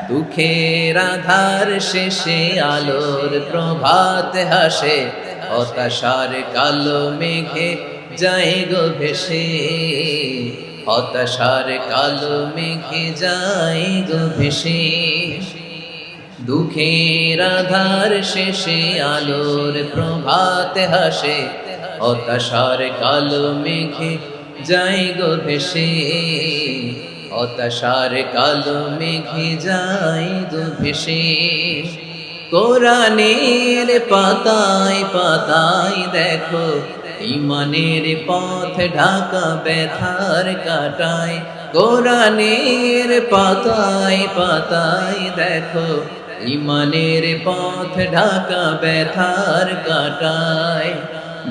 দুঃখের আধার শেষে আলোর প্রভাত হাসে, হতাশার কালো মেঘে যায় গো ভেসে, হতাশার কালো মেঘে যায় গো ভেসে। দুঃখের আধার শেষে আলোর প্রভাত হাসে, হতাশার কালো মেঘে যায় গো ভেসে, হতাশার কালো মেঘে যায় গো ভেসে। কোরআনের পাতায় পাতায় দেখো ঈমানের পথ ঢাকা ব্যথার কাটায়, কোরআনের পাতায় পাতায় দেখো ঈমানের পথ ঢাকা ব্যথার কাটায়।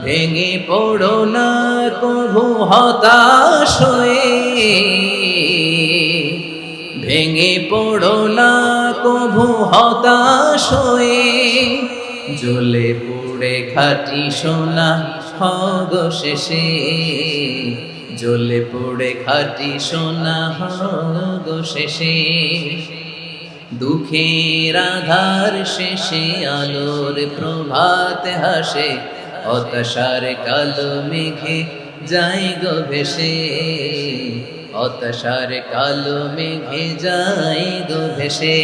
ভেঙে পড়ো না কভু হতাশ হয়ে, ভেঙে পড়ো না কভু হতাশ হয়ে, জ্বলে পুড়ে খাঁটি সোনা হগো শেষে, জ্বলে পুড়ে খাঁটি সোনা হগো শেষে। দুঃখের আধার শেষে আলোর প্রভাত হাসে, হতাশার কালো মেঘে যায় গো ভেসে, হতাশার কালো মেঘে যায় গো ভেসে।